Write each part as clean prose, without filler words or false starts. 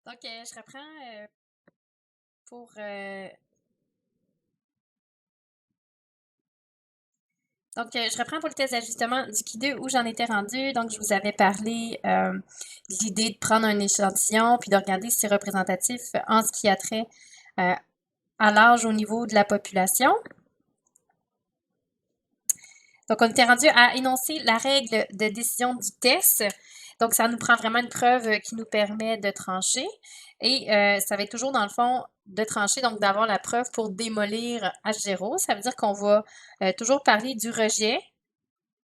Donc, je reprends pour... je reprends pour le test d'ajustement du Q2 où j'en étais rendue. Donc, je vous avais parlé de l'idée de prendre un échantillon puis de regarder si c'est représentatif en ce qui a trait euh, à l'âge au niveau de la population. Donc, on était rendu à énoncer la règle de décision du test. Donc, ça nous prend vraiment une preuve qui nous permet de trancher. Et ça va être toujours, dans le fond, de trancher, donc d'avoir la preuve pour démolir H0. Ça veut dire qu'on va toujours parler du rejet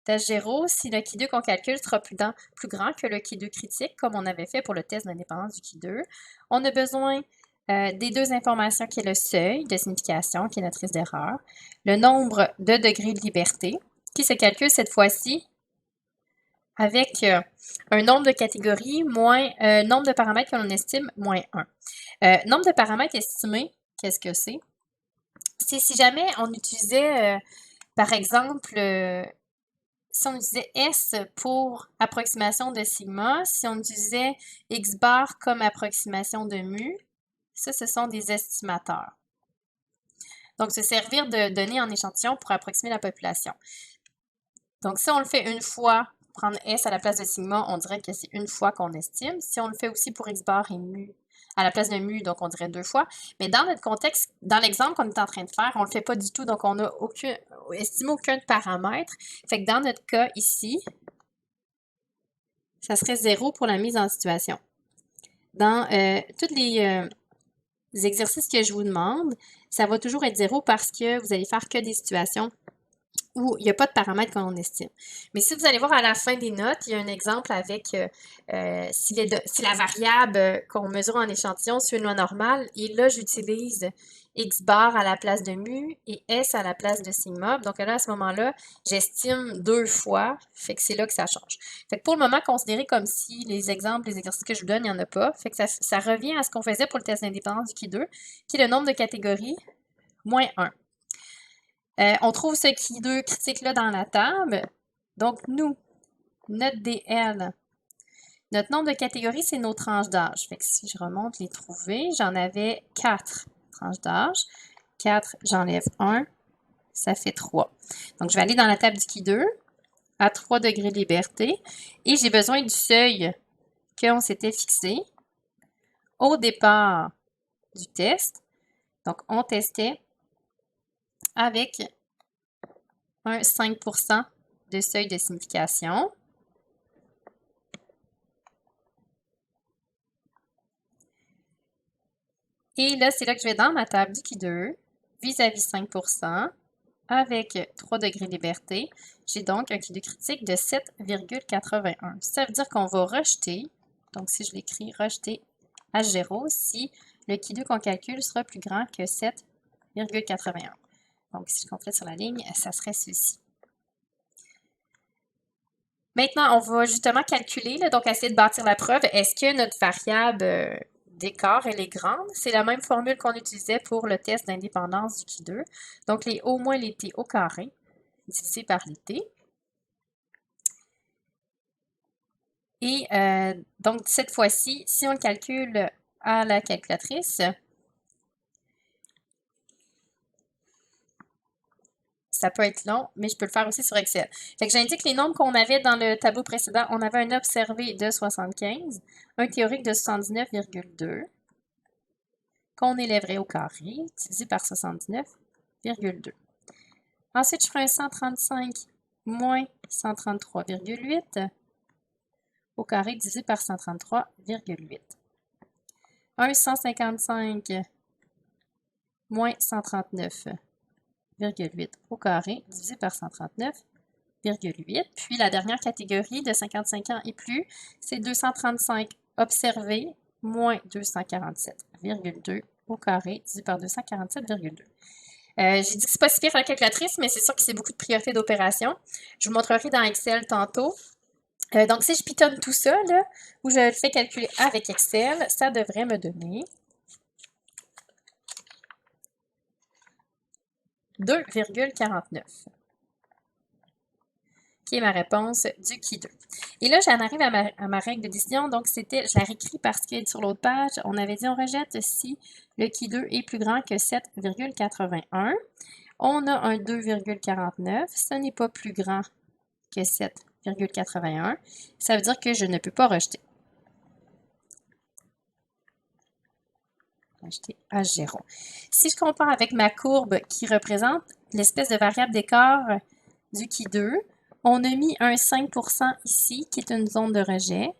d'H0 si le Q2 qu'on calcule sera plus grand que le Q2 critique, comme on avait fait pour le test d'indépendance du Q2. On a besoin des deux informations qui est le seuil de signification, qui est notre risque d'erreur, le nombre de degrés de liberté, qui se calcule cette fois-ci avec un nombre de catégories moins nombre de paramètres que l'on estime moins 1. Nombre de paramètres estimés, qu'est-ce que c'est? C'est si jamais on utilisait, par exemple, si on utilisait S pour approximation de sigma, si on utilisait X bar comme approximation de mu, ça, ce sont des estimateurs. Donc, se servir de données en échantillon pour approximer la population. Donc, si on le fait une fois, prendre S à la place de sigma, on dirait que c'est une fois qu'on estime. Si on le fait aussi pour X bar et mu à la place de mu, donc on dirait deux fois. Mais dans notre contexte, dans l'exemple qu'on est en train de faire, on ne le fait pas du tout, donc on n'a estimé aucun paramètre. Fait que dans notre cas ici, ça serait 0 pour la mise en situation. Dans tous les exercices que je vous demande, ça va toujours être 0 parce que vous allez faire que des situations où il n'y a pas de paramètres qu'on estime. Mais si vous allez voir à la fin des notes, il y a un exemple avec si la variable qu'on mesure en échantillon suit une loi normale, et là, j'utilise X bar à la place de mu et S à la place de sigma. Donc là, à ce moment-là, j'estime deux fois, fait que c'est là que ça change. Fait que pour le moment, considérez comme si les exemples, les exercices que je vous donne, il n'y en a pas. Fait que ça revient à ce qu'on faisait pour le test d'indépendance du Q2, qui est le nombre de catégories moins 1. On trouve ce Q2 critique-là dans la table. Donc, nous, notre DL, notre nombre de catégories, c'est nos tranches d'âge. Fait que si je remonte les trouver, j'en avais 4 tranches d'âge. 4, j'enlève 1, ça fait 3. Donc, je vais aller dans la table du Q2 à 3 degrés de liberté et j'ai besoin du seuil qu'on s'était fixé au départ du test. Donc, on testait avec un 5% de seuil de signification. Et là, c'est là que je vais dans ma table du Q2, vis-à-vis 5%, avec 3 degrés de liberté. J'ai donc un Q2 critique de 7,81. Ça veut dire qu'on va rejeter, donc si je l'écris, rejeter H0 si le Q2 qu'on calcule sera plus grand que 7,81. Donc, si je complète sur la ligne, ça serait ceci. Maintenant, on va justement calculer, là, donc essayer de bâtir la preuve. Est-ce que notre variable d'écart, elle est grande? C'est la même formule qu'on utilisait pour le test d'indépendance du Q2. Donc, les O moins les T au carré, divisé par les T. Et donc, cette fois-ci, si on le calcule à la calculatrice, ça peut être long, mais je peux le faire aussi sur Excel. Fait que j'indique les nombres qu'on avait dans le tableau précédent. On avait un observé de 75, un théorique de 79,2, qu'on élèverait au carré, divisé par 79,2. Ensuite, je ferai un 135 moins 133,8 au carré divisé par 133,8. Un 155 moins 139,8 au carré divisé par 139,8. Puis la dernière catégorie de 55 ans et plus, c'est 235 observés moins 247,2 au carré divisé par 247,2. J'ai dit que c'est pas si pire la calculatrice, mais c'est sûr que c'est beaucoup de priorités d'opération. Je vous montrerai dans Excel tantôt. Donc, si je pitonne tout ça, là, ou je le fais calculer avec Excel, ça devrait me donner 2,49. qui est ma réponse du qui 2. Et là, j'en arrive à ma règle de décision. Donc, c'était, je la réécris parce que sur l'autre page, on avait dit on rejette si le qui 2 est plus grand que 7,81. On a un 2,49. Ce n'est pas plus grand que 7,81. Ça veut dire que je ne peux pas rejeter. Rejeter H0. Si je compare avec ma courbe qui représente l'espèce de variable d'écart du qui 2, on a mis un 5% ici, qui est une zone de rejet.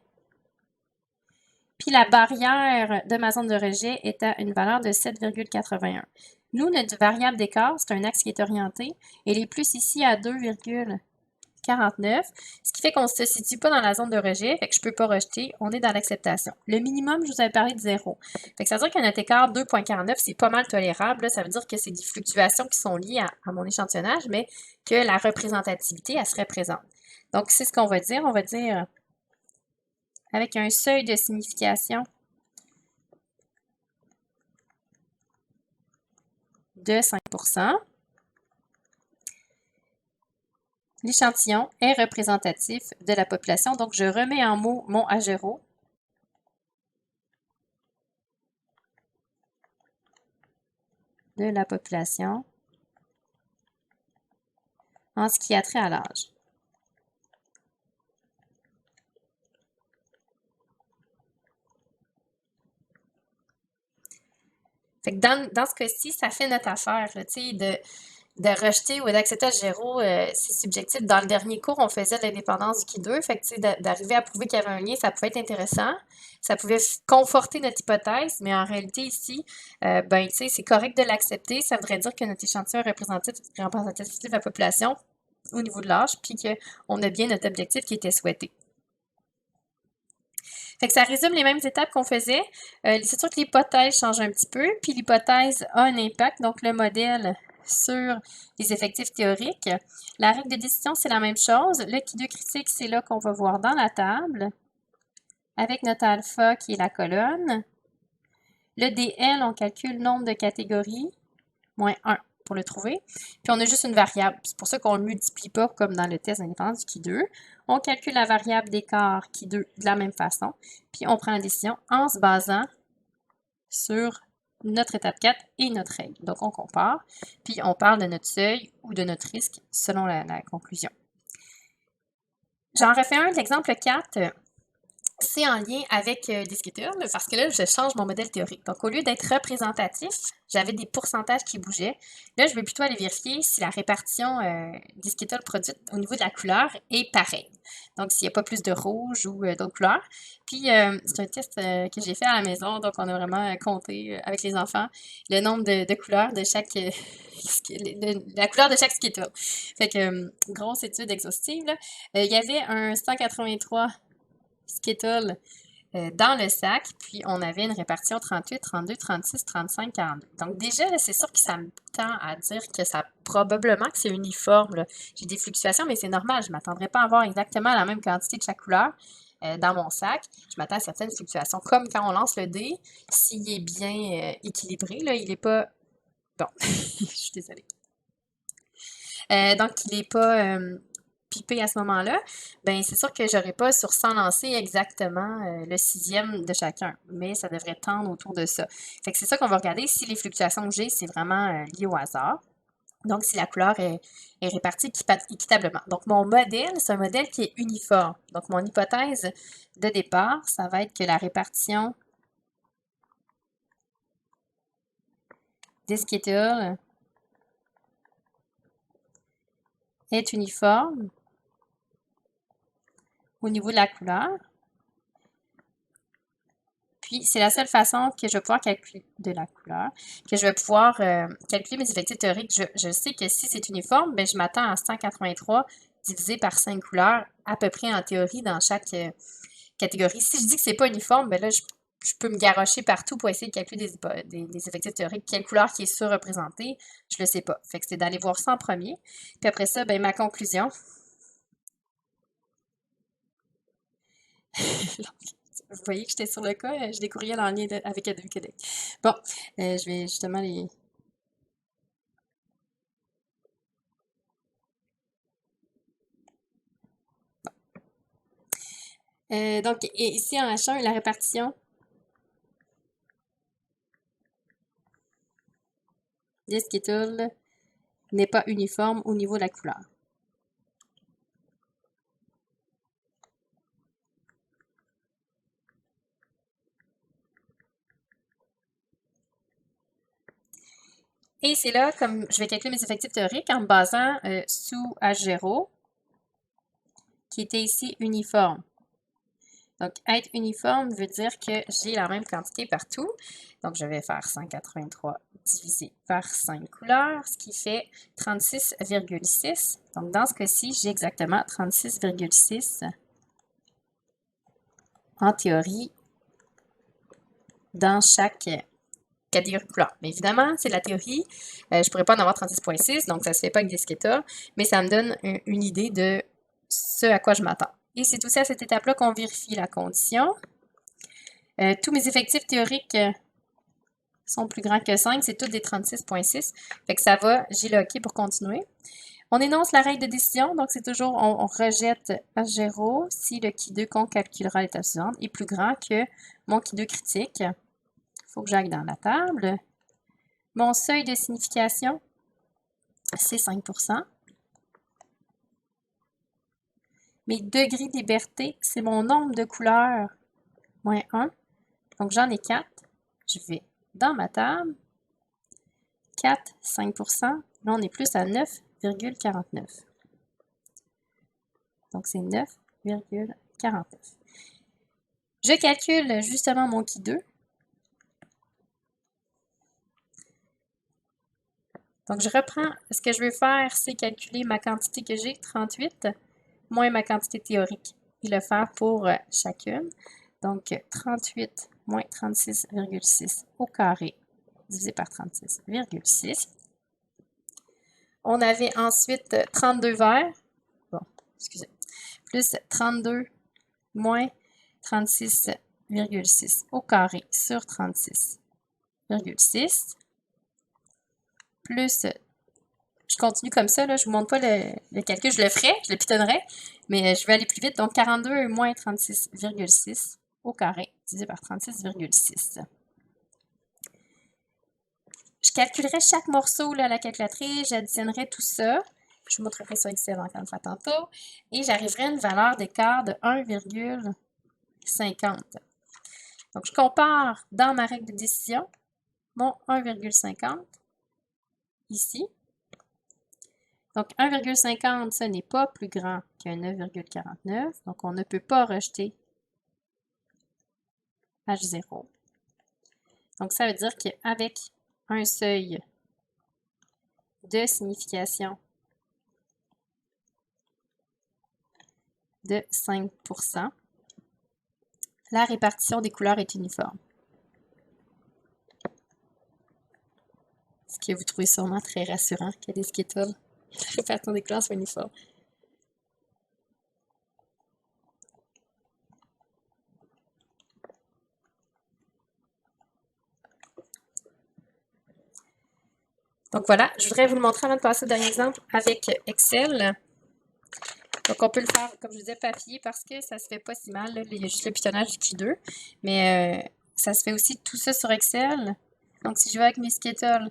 Puis la barrière de ma zone de rejet est à une valeur de 7,81. Nous, notre variable d'écart, c'est un axe qui est orienté. Elle est plus ici à 2,49, ce qui fait qu'on ne se situe pas dans la zone de rejet, fait que je ne peux pas rejeter, on est dans l'acceptation. Le minimum, je vous avais parlé de 0. Fait que ça veut dire que notre écart 2,49, c'est pas mal tolérable. Là. Ça veut dire que c'est des fluctuations qui sont liées à mon échantillonnage, mais que la représentativité, elle serait présente. Donc, c'est ce qu'on va dire. On va dire avec un seuil de signification de 5%. L'échantillon est représentatif de la population. Donc, je remets en mots mon H0. De la population en ce qui a trait à l'âge. Fait que dans ce cas-ci, ça fait notre affaire, là, de rejeter ou d'accepter H0, c'est subjectif. Dans le dernier cours, on faisait de l'indépendance du qui 2, fait que d'arriver à prouver qu'il y avait un lien, ça pouvait être intéressant. Ça pouvait conforter notre hypothèse, mais en réalité, ici, ben, c'est correct de l'accepter. Ça voudrait dire que notre échantillon est représentatif de la population au niveau de l'âge, puis qu'on a bien notre objectif qui était souhaité. Fait que ça résume les mêmes étapes qu'on faisait. C'est sûr que l'hypothèse change un petit peu, puis l'hypothèse a un impact, donc le modèle sur les effectifs théoriques. La règle de décision, c'est la même chose. Le qui 2 critique, c'est là qu'on va voir dans la table, avec notre alpha qui est la colonne. Le DL, on calcule le nombre de catégories, moins 1 pour le trouver. Puis on a juste une variable. C'est pour ça qu'on ne le multiplie pas comme dans le test d'indépendance du qui 2. On calcule la variable d'écart qui 2 de la même façon. Puis on prend la décision en se basant sur notre étape 4 et notre règle. Donc on compare. Puis on parle de notre seuil ou de notre risque selon la conclusion. J'en refais un, l'exemple 4. C'est en lien avec Discuteur, parce que là, je change mon modèle théorique. Donc, au lieu d'être représentatif, j'avais des pourcentages qui bougeaient. Là, je vais plutôt aller vérifier si la répartition Discuteur produite au niveau de la couleur est pareille. Donc, s'il n'y a pas plus de rouge ou d'autres couleurs. Puis, c'est un test que j'ai fait à la maison. Donc, on a vraiment compté avec les enfants le nombre de couleurs de chaque... la couleur de chaque Skittles. Fait que, grosse étude exhaustive. Il y avait un 183 Skittles dans le sac, puis on avait une répartition 38, 32, 36, 35, 42. Donc déjà, c'est sûr que ça me tend à dire que ça probablement que c'est uniforme. J'ai des fluctuations, mais c'est normal. Je ne m'attendrais pas à avoir exactement la même quantité de chaque couleur dans mon sac. Je m'attends à certaines fluctuations, comme quand on lance le dé, s'il est bien équilibré, là, il n'est pas... Bon, je suis désolée. Donc, il n'est pas... pipé à ce moment-là, ben c'est sûr que j'aurais pas sur 100 lancés exactement le 6e de chacun, mais ça devrait tendre autour de ça. Fait que c'est ça qu'on va regarder si les fluctuations que j'ai, c'est vraiment lié au hasard. Donc, si la couleur est répartie équitablement. Donc, mon modèle, c'est un modèle qui est uniforme. Donc, mon hypothèse de départ, ça va être que la répartition des Skittles est uniforme au niveau de la couleur. Puis, c'est la seule façon que je vais pouvoir calculer de la couleur, que je vais pouvoir calculer mes effectifs théoriques. Je sais que si c'est uniforme, ben, je m'attends à 183 divisé par 5 couleurs, à peu près en théorie dans chaque catégorie. Si je dis que c'est pas uniforme, ben là, je peux me garrocher partout pour essayer de calculer des effectifs théoriques. Quelle couleur qui est surreprésentée, je le sais pas. Fait que c'est d'aller voir ça en premier. Puis après ça, ben, ma conclusion. Vous voyez que j'étais sur le cas, j'ai des courriels en lien avec Adobe Québec. Bon, je vais justement les... Donc, et ici en H1, la répartition des Skittles n'est pas uniforme au niveau de la couleur. Et c'est là, comme je vais calculer mes effectifs théoriques en me basant sous H0, qui était ici uniforme. Donc, être uniforme veut dire que j'ai la même quantité partout. Donc, je vais faire 183 divisé par 5 couleurs, ce qui fait 36,6. Donc, dans ce cas-ci, j'ai exactement 36,6 en théorie dans chaque catégorie de couleur. Mais évidemment, c'est la théorie. Je ne pourrais pas en avoir 36,6, donc ça ne se fait pas avec des Skittles, mais ça me donne une idée de ce à quoi je m'attends. Et c'est aussi à cette étape-là qu'on vérifie la condition. Tous mes effectifs théoriques sont plus grands que 5, c'est tous des 36,6. Fait que ça va, j'ai le OK pour continuer. On énonce la règle de décision, donc c'est toujours, on rejette H0 si le Q2 qu'on calculera à l'étape suivante est plus grand que mon Q2 critique. Il faut que j'aille dans la table. Mon seuil de signification, c'est 5%. Mes degrés de liberté, c'est mon nombre de couleurs, moins 1. Donc, j'en ai 4. Je vais dans ma table. 4, 5%. Là, on est plus à 9,49. Donc, c'est 9,49. Je calcule justement mon Q2. Donc, je reprends. Ce que je veux faire, c'est calculer ma quantité que j'ai, 38, moins ma quantité théorique, et le faire pour chacune. Donc, 38 moins 36,6 au carré divisé par 36,6. On avait ensuite 32 verts. Bon, excusez. Plus 32 moins 36,6 au carré sur 36,6. Plus, je continue comme ça, là, je ne vous montre pas le calcul, je le ferai, je le pitonnerai, mais je vais aller plus vite. Donc, 42 moins 36,6 au carré divisé par 36,6. Je calculerai chaque morceau là, à la calculatrice, j'additionnerai tout ça. Je vous montrerai sur Excel encore une fois tantôt. Et j'arriverai à une valeur d'écart de 1,50. Donc, je compare dans ma règle de décision mon 1,50 ici. Donc, 1,50, ce n'est pas plus grand qu'un 9,49. Donc, on ne peut pas rejeter H0. Donc, ça veut dire qu'avec un seuil de signification de 5%, la répartition des couleurs est uniforme. Ce que vous trouvez sûrement très rassurant qu'il y a des Skittles. La répartition des couleurs soit uniforme. Donc voilà, je voudrais vous le montrer avant de passer au dernier exemple avec Excel. Donc on peut le faire, comme je disais, papier parce que ça se fait pas si mal. Là. Il y a juste le pitonnage du Q2. Mais ça se fait aussi tout ça sur Excel. Donc si je vais avec mes Skittles,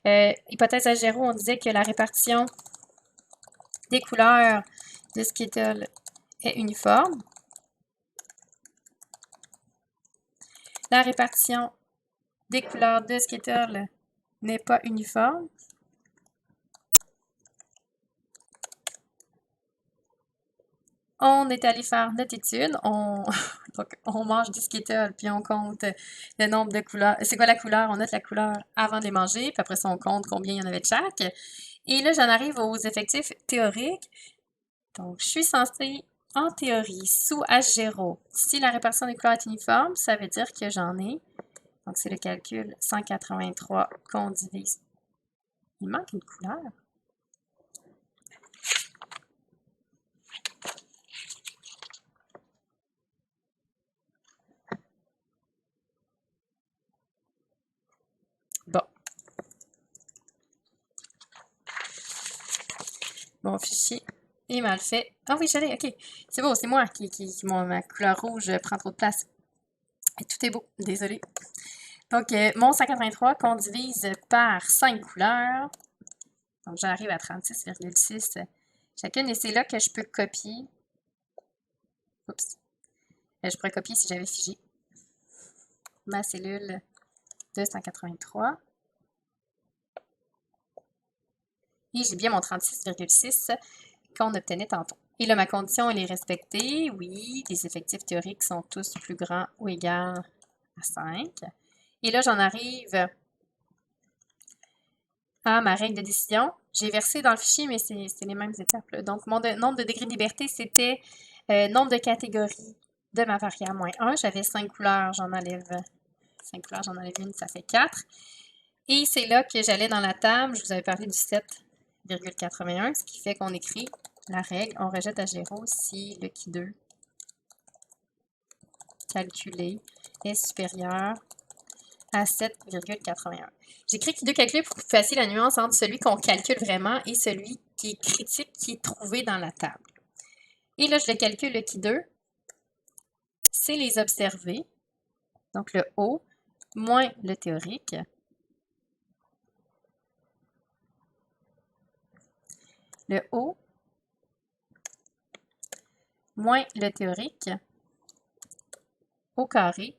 hypothèse H0, on disait que la répartition des couleurs de Skittles est uniforme. La répartition des couleurs de Skittles n'est pas uniforme. On est allé faire notre étude. Donc, on mange des Skittles, puis on compte le nombre de couleurs. C'est quoi la couleur? On note la couleur avant de les manger, puis après ça, on compte combien il y en avait de chaque. Et là, j'en arrive aux effectifs théoriques. Donc, je suis censée, en théorie, sous H0, si la répartition des couleurs est uniforme, ça veut dire que j'en ai. Donc, c'est le calcul 183 qu'on divise. Il manque une couleur. Bon. Mon fichier Et mal fait. Ah oui, j'allais, ok. C'est beau, c'est moi ma couleur rouge prend trop de place. Et tout est beau, désolé. Donc, mon 183 qu'on divise par 5 couleurs. Donc, j'arrive à 36,6 chacune. Et c'est là que je peux copier. Oups. Je pourrais copier si j'avais figé ma cellule de 183. Et j'ai bien mon 36,6 qu'on obtenait tantôt. Et là, ma condition, elle est respectée. Oui, les effectifs théoriques sont tous plus grands ou égaux à 5. Et là, j'en arrive à ma règle de décision. J'ai versé dans le fichier, mais c'est les mêmes étapes, là. Donc, mon nombre de degrés de liberté, c'était nombre de catégories de ma variable moins 1. J'avais 5 couleurs, j'en enlève 5 couleurs, j'en enlève une, ça fait 4. Et c'est là que j'allais dans la table. Je vous avais parlé du 7,81, ce qui fait qu'on écrit la règle. On rejette à 0 si le qui 2 calculé est supérieur à 7,81. J'écris qui 2 calculé pour que vous fassiez la nuance entre celui qu'on calcule vraiment et celui qui est critique, qui est trouvé dans la table. Et là, je le calcule, le qui 2, c'est les observés, donc le haut, moins le théorique. Le haut, moins le théorique, au carré.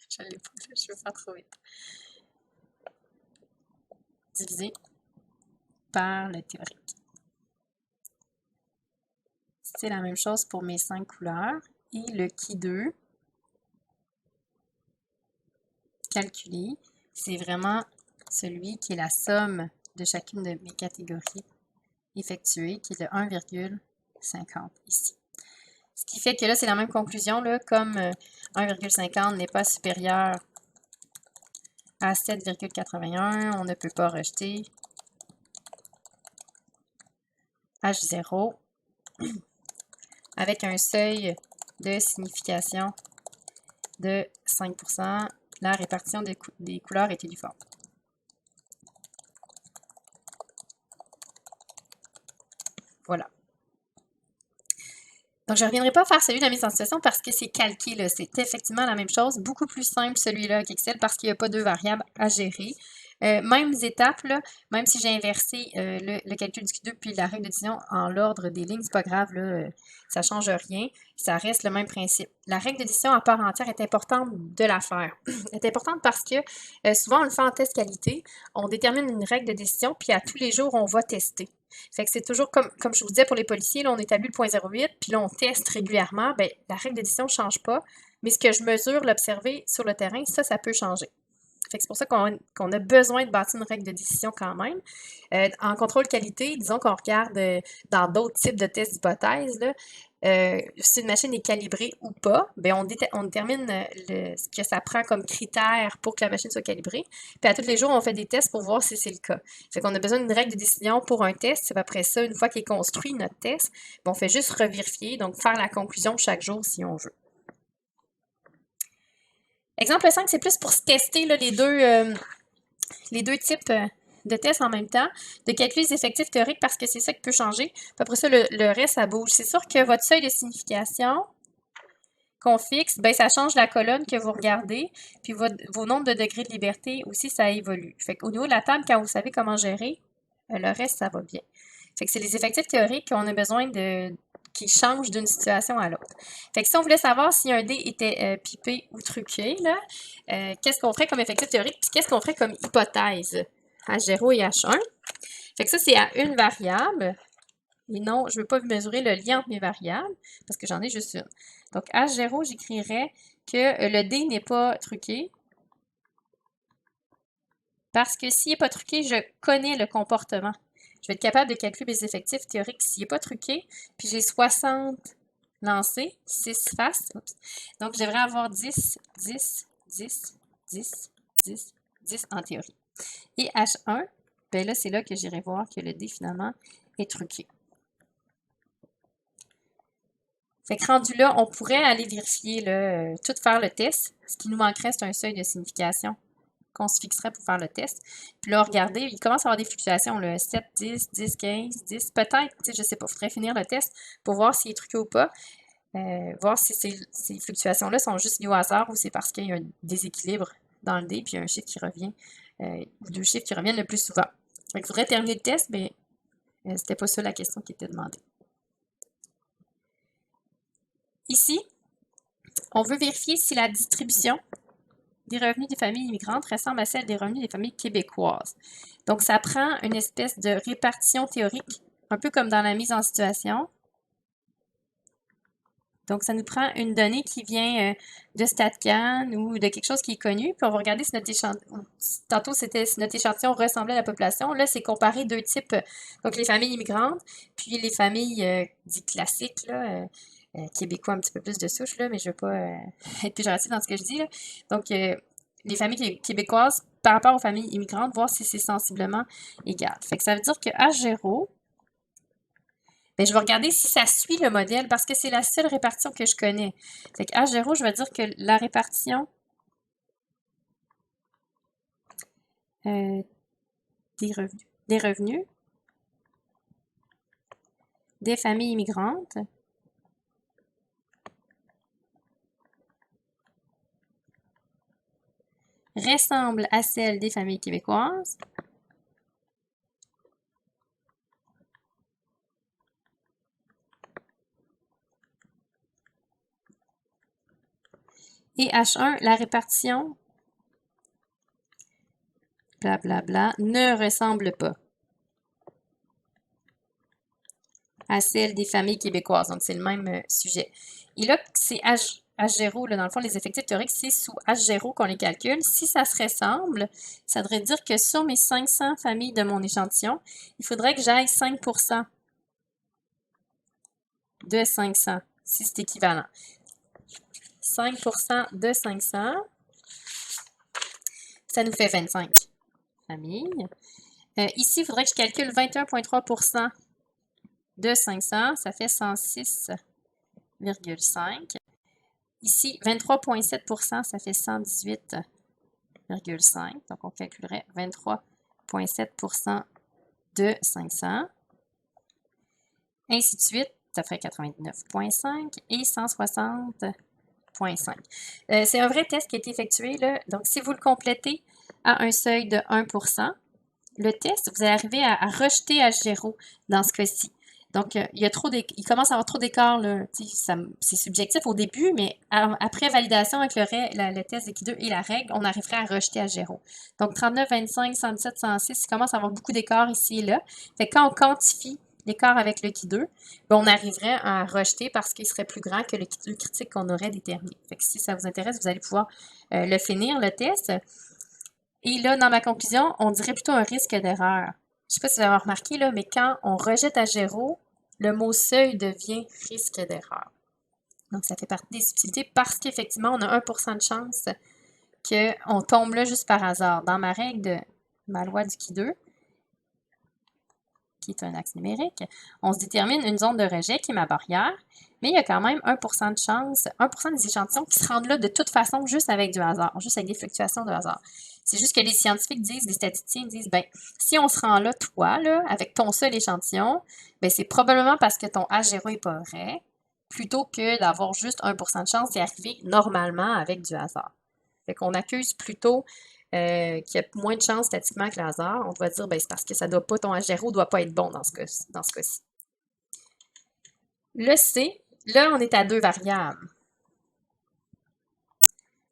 Je ne l'ai pas, je veux faire trop vite. Divisé par le théorique. C'est la même chose pour mes 5 couleurs. Et le qui 2 calculé, c'est vraiment celui qui est la somme de chacune de mes catégories effectuées, qui est le 1,50 ici. Ce qui fait que là, c'est la même conclusion, là, comme 1,50 n'est pas supérieur à 7,81, on ne peut pas rejeter H0 avec un seuil de signification de 5%. La répartition des couleurs est uniforme. Voilà. Donc, je ne reviendrai pas faire celui de la mise en situation parce que c'est calqué. C'est effectivement la même chose. Beaucoup plus simple celui-là qu'Excel parce qu'il n'y a pas deux variables à gérer. Mêmes étapes, là, même si j'ai inversé le calcul du Q2 puis la règle de décision en l'ordre des lignes, c'est pas grave, là, ça ne change rien. Ça reste le même principe. La règle de décision à part entière est importante de la faire. Elle est importante parce que souvent, on le fait en test qualité. On détermine une règle de décision, puis à tous les jours, on va tester. Fait que c'est toujours comme je vous disais pour les policiers, là, on établit le 0.08, puis là, on teste régulièrement. Bien, la règle de décision ne change pas, mais ce que je mesure, l'observer sur le terrain, ça peut changer. Fait que c'est pour ça qu'on a besoin de bâtir une règle de décision quand même. En contrôle qualité, disons qu'on regarde dans d'autres types de tests d'hypothèse, si une machine est calibrée ou pas, bien on détermine ce que ça prend comme critère pour que la machine soit calibrée. Puis à tous les jours, on fait des tests pour voir si c'est le cas. Fait qu'on a besoin d'une règle de décision pour un test. C'est après ça, une fois qu'il est construit, notre test, bien, on fait juste revérifier, donc faire la conclusion chaque jour si on veut. Exemple 5, c'est plus pour se tester là, les deux types de tests en même temps, de calculer les effectifs théoriques parce que c'est ça qui peut changer. Puis après ça, le reste, ça bouge. C'est sûr que votre seuil de signification qu'on fixe, ben, ça change la colonne que vous regardez, puis vos nombres de degrés de liberté aussi, ça évolue. Fait qu'au niveau de la table, quand vous savez comment gérer, le reste, ça va bien. Fait que c'est les effectifs théoriques qu'on a besoin qui changent d'une situation à l'autre. Fait que si on voulait savoir si un dé était pipé ou truqué, là, qu'est-ce qu'on ferait comme effectif théorique, puis qu'est-ce qu'on ferait comme hypothèse? H0 et H1. Fait que ça, c'est à une variable. Et non, je ne veux pas mesurer le lien entre mes variables, parce que j'en ai juste une. Donc, H0, j'écrirais que le dé n'est pas truqué. Parce que s'il n'est pas truqué, je connais le comportement. Je vais être capable de calculer mes effectifs théoriques s'il n'est pas truqué. Puis j'ai 60 lancés, 6 faces. Oups. Donc, je devrais avoir 10, 10, 10, 10, 10, 10 en théorie. Et H1, bien là, c'est là que j'irai voir que le dé, finalement, est truqué. Fait que rendu là, on pourrait aller vérifier, là, tout faire le test. Ce qui nous manquerait, c'est un seuil de signification qu'on se fixerait pour faire le test. Puis là, regardez, il commence à avoir des fluctuations, là, 7, 10, 10, 15, 10, peut-être, tu sais, je sais pas, il faudrait finir le test pour voir s'il est truqué ou pas. Voir si ces fluctuations-là sont juste liées au hasard ou c'est parce qu'il y a un déséquilibre dans le dé, puis il y a un chiffre qui revient, ou deux chiffres qui reviennent le plus souvent. Donc, il faudrait terminer le test, mais c'était pas ça la question qui était demandée. Ici, on veut vérifier si la distribution des revenus des familles immigrantes ressemble à celle des revenus des familles québécoises. Donc, ça prend une espèce de répartition théorique, un peu comme dans la mise en situation. Donc, ça nous prend une donnée qui vient de StatCan ou de quelque chose qui est connu, puis on va regarder si notre échantillon, tantôt c'était si notre échantillon ressemblait à la population, là c'est comparer deux types, donc les familles immigrantes, puis les familles dites classiques, là, québécois un petit peu plus de souche, là, mais je ne veux pas être péjorative dans ce que je dis, là. Donc, les familles québécoises par rapport aux familles immigrantes, voir si c'est sensiblement égal. Fait que ça veut dire que H0, ben, je vais regarder si ça suit le modèle parce que c'est la seule répartition que je connais. Fait que H0, je vais dire que la répartition des revenus des familles immigrantes ressemble à celle des familles québécoises et H1, la répartition blablabla ne ressemble pas à celle des familles québécoises. Donc, c'est le même sujet. Et là, c'est H0, là, dans le fond, les effectifs théoriques, c'est sous H0 qu'on les calcule. Si ça se ressemble, ça devrait dire que sur mes 500 familles de mon échantillon, il faudrait que j'aille 5% de 500, si c'est équivalent. 5% de 500, ça nous fait 25 familles. Ici, il faudrait que je calcule 21,3% de 500, ça fait 106,5. Ici, 23,7%, ça fait 118,5. Donc, on calculerait 23,7% de 500. Ainsi de suite, ça ferait 89,5 et 160,5. C'est un vrai test qui a été effectué, là. Donc, si vous le complétez à un seuil de 1%, le test, vous allez arriver à rejeter H0 dans ce cas-ci. Donc, il commence à avoir trop d'écart, là. C'est subjectif au début, mais après validation avec le test d'équideux et la règle, on arriverait à rejeter H0. Donc, 39, 25, 117, 106, il commence à avoir beaucoup d'écart ici et là. Fait que quand on quantifie l'écart avec l'équideux, ben, on arriverait à rejeter parce qu'il serait plus grand que l'équideux critique qu'on aurait déterminé. Fait que si ça vous intéresse, vous allez pouvoir le finir, le test. Et là, dans ma conclusion, on dirait plutôt un risque d'erreur. Je ne sais pas si vous avez remarqué, là, mais quand on rejette H0, le mot seuil devient risque d'erreur. Donc, ça fait partie des subtilités parce qu'effectivement, on a 1% de chance qu'on tombe là juste par hasard. Dans ma règle de ma loi du Qui2, qui est un axe numérique, on se détermine une zone de rejet qui est ma barrière, mais il y a quand même 1% de chance, 1% des échantillons qui se rendent là de toute façon juste avec du hasard, juste avec des fluctuations de hasard. C'est juste que les scientifiques disent, les statisticiens disent, ben, si on se rend là, toi, là, avec ton seul échantillon, ben, c'est probablement parce que ton H0 n'est pas vrai, plutôt que d'avoir juste 1% de chance d'y arriver normalement avec du hasard. Fait qu'on accuse plutôt qu'il y a moins de chances statistiquement que le hasard. On doit dire, ben, c'est parce que ça doit pas, ton H0 ne doit pas être bon dans ce cas-ci. Le C, là, on est à deux variables.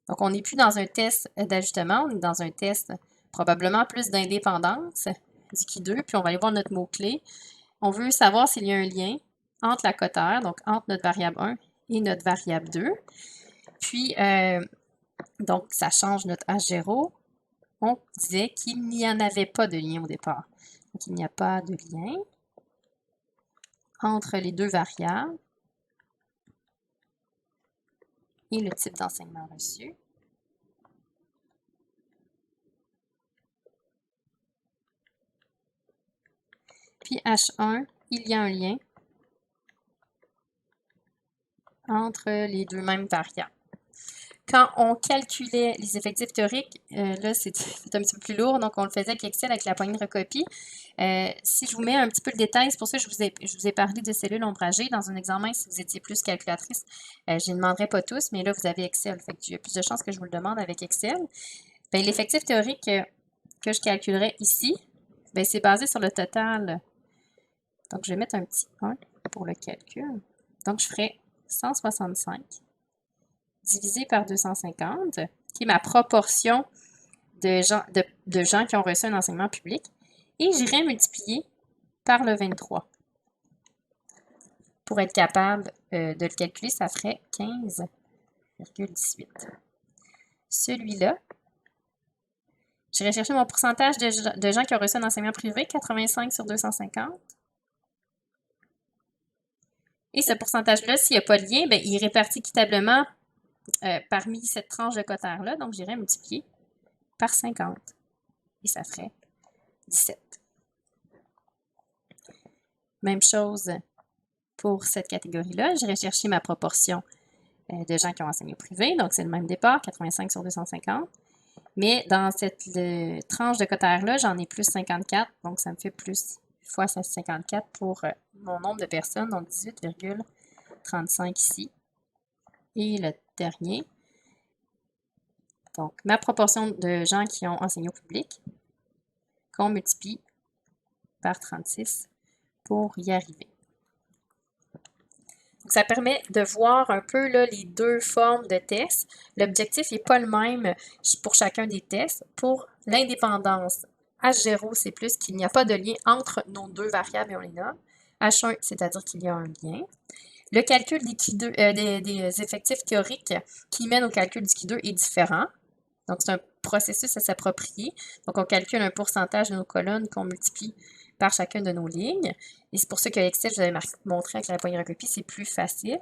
Donc, on n'est plus dans un test d'ajustement, on est dans un test probablement plus d'indépendance du Qui2, puis on va aller voir notre mot-clé. On veut savoir s'il y a un lien entre la coteur, donc entre notre variable 1 et notre variable 2. Puis, donc, ça change notre H0. On disait qu'il n'y en avait pas de lien au départ. Donc, il n'y a pas de lien entre les deux variables et le type d'enseignement reçu. Puis H1, il y a un lien entre les deux mêmes variables. quand on calculait les effectifs théoriques, là, c'est un petit peu plus lourd, donc on le faisait avec Excel, avec la poignée de recopie. Si je vous mets un petit peu le détail, c'est pour ça que je vous ai parlé de cellules ombragées. Dans un examen, si vous étiez plus calculatrice, je ne les demanderai pas tous, mais là, vous avez Excel. Fait qu'il y a plus de chances que je vous le demande avec Excel. Bien, l'effectif théorique que je calculerai ici, bien, c'est basé sur le total. Donc, je vais mettre un petit 1 pour le calcul. Donc, je ferai 165 divisé par 250, qui est ma proportion de gens qui ont reçu un enseignement public. Et j'irai multiplier par le 23. Pour être capable de le calculer, ça ferait 15,18. Celui-là, j'irai chercher mon pourcentage de gens qui ont reçu un enseignement privé, 85 sur 250. Et ce pourcentage-là, s'il n'y a pas de lien, bien, il est réparti équitablement parmi cette tranche de quotaire-là. Donc, j'irai multiplier par 50. Et ça ferait 17. Même chose pour cette catégorie-là. J'irai chercher ma proportion de gens qui ont enseigné au privé. Donc, c'est le même départ, 85 sur 250. Mais dans cette tranche de quotaire-là, j'en ai plus 54. Donc, ça me fait plus fois 54 pour mon nombre de personnes. Donc, 18,35 ici. Et le dernier, donc ma proportion de gens qui ont enseigné au public, qu'on multiplie par 36 pour y arriver. Donc, ça permet de voir un peu là, les deux formes de tests. L'objectif n'est pas le même pour chacun des tests. Pour l'indépendance, H0, c'est plus qu'il n'y a pas de lien entre nos deux variables et on les nomme. H1, c'est-à-dire qu'il y a un lien. Le calcul des effectifs théoriques qui mène au calcul du Q2 est différent. Donc, c'est un processus à s'approprier. Donc, on calcule un pourcentage de nos colonnes qu'on multiplie par chacune de nos lignes. Et c'est pour ça que Excel, je vous avais montré avec la poignée de recopie, c'est plus facile.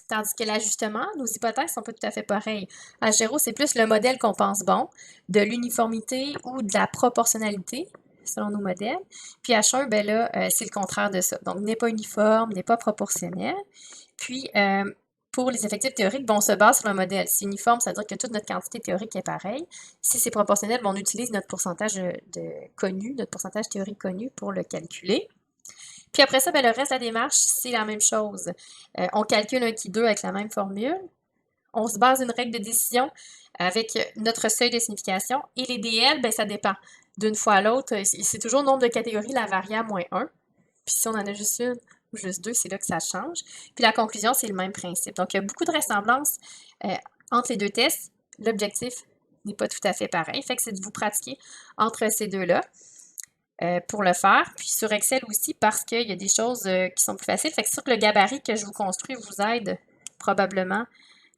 Tandis que l'ajustement, nos hypothèses sont pas tout à fait pareilles. H0, c'est plus le modèle qu'on pense bon, de l'uniformité ou de la proportionnalité, selon nos modèles. Puis H1, ben là, c'est le contraire de ça. Donc, n'est pas uniforme, n'est pas proportionnel. Puis, pour les effectifs théoriques, on se base sur le modèle. Si uniforme, c'est-à-dire que toute notre quantité théorique est pareille. Si c'est proportionnel, on utilise notre pourcentage connu, notre pourcentage théorique connu pour le calculer. Puis après ça, le reste de la démarche, c'est la même chose. On calcule un Q2 avec la même formule. On se base une règle de décision avec notre seuil de signification. Et les DL, ça dépend d'une fois à l'autre. C'est toujours le nombre de catégories, la variable moins 1. Puis si on en a juste une ou juste deux, c'est là que ça change. Puis la conclusion, c'est le même principe. Donc, il y a beaucoup de ressemblances entre les deux tests. L'objectif n'est pas tout à fait pareil. Fait que c'est de vous pratiquer entre ces deux-là pour le faire. Puis sur Excel aussi, parce qu'il y a des choses qui sont plus faciles. Fait que c'est sûr que le gabarit que je vous construis vous aide probablement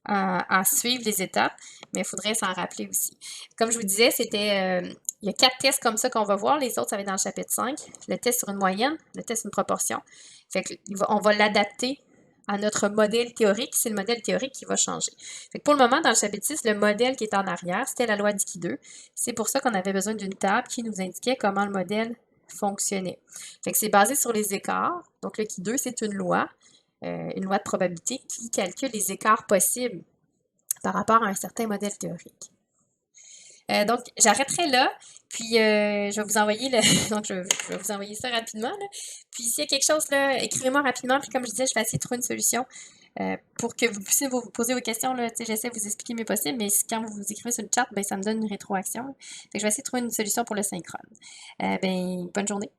à suivre les étapes, mais il faudrait s'en rappeler aussi. Comme je vous disais, il y a 4 tests comme ça qu'on va voir. Les autres, ça va être dans le chapitre 5. Le test sur une moyenne, le test sur une proportion. Fait que, on va l'adapter à notre modèle théorique. C'est le modèle théorique qui va changer. Fait que pour le moment, dans le chapitre 6, le modèle qui est en arrière, c'était la loi d'Ikido. C'est pour ça qu'on avait besoin d'une table qui nous indiquait comment le modèle fonctionnait. Fait que c'est basé sur les écarts. Donc, le Ki2, c'est une loi de probabilité qui calcule les écarts possibles par rapport à un certain modèle théorique. Donc, j'arrêterai là, puis je vais vous envoyer donc je vais vous envoyer ça rapidement. Là. Puis s'il y a quelque chose, là, écrivez-moi rapidement, puis comme je disais, je vais essayer de trouver une solution pour que vous puissiez vous poser vos questions. J'essaie de vous expliquer mieux possible, mais quand vous écrivez sur le chat, ça me donne une rétroaction. Fait que je vais essayer de trouver une solution pour le synchrone. Bonne journée.